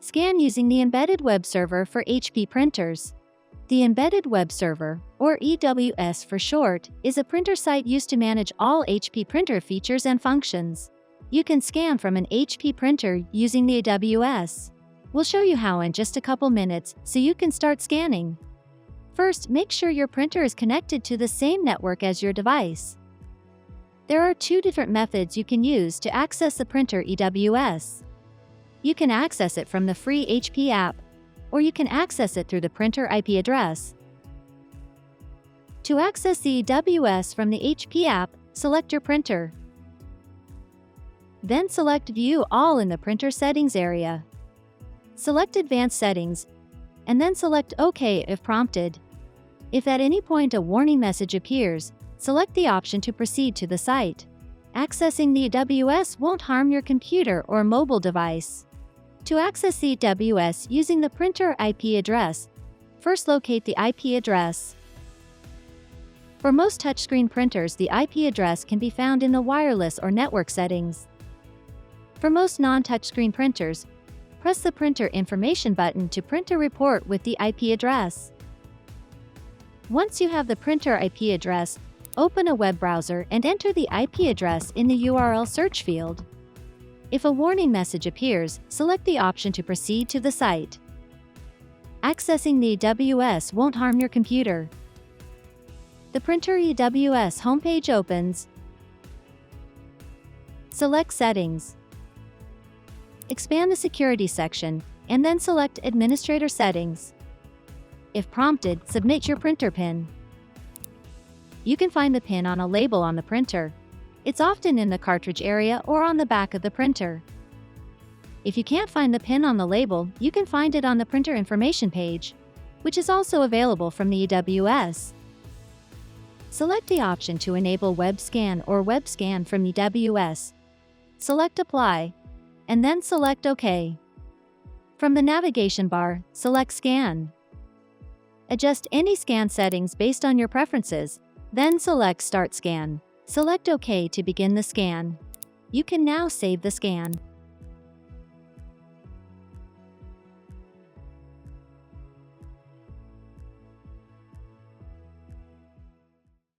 Scan using the Embedded Web Server for HP printers. The Embedded Web Server, or EWS for short, is a printer site used to manage all HP printer features and functions. You can scan from an HP printer using the EWS. We'll show you how in just a couple minutes, so you can start scanning. First, make sure your printer is connected to the same network as your device. There are two different methods you can use to access the printer EWS. You can access it from the free HP app, or you can access it through the printer IP address. To access the EWS from the HP app, select your printer. Then select View All in the Printer Settings area. Select Advanced Settings, and then select OK if prompted. If at any point a warning message appears, select the option to proceed to the site. Accessing the EWS won't harm your computer or mobile device. To access the EWS using the printer IP address, first locate the IP address. For most touchscreen printers, the IP address can be found in the wireless or network settings. For most non-touchscreen printers, press the Printer Information button to print a report with the IP address. Once you have the printer IP address, open a web browser and enter the IP address in the URL search field. If a warning message appears, select the option to proceed to the site. Accessing the EWS won't harm your computer. The printer EWS homepage opens. Select Settings. Expand the Security section, and then select Administrator Settings. If prompted, submit your printer PIN. You can find the PIN on a label on the printer. It's often in the cartridge area or on the back of the printer. If you can't find the PIN on the label, you can find it on the Printer Information page, which is also available from the EWS. Select the option to enable Web Scan or Web Scan from EWS. Select Apply, and then select OK. From the navigation bar, select Scan. Adjust any scan settings based on your preferences, then select Start Scan. Select OK to begin the scan. You can now save the scan.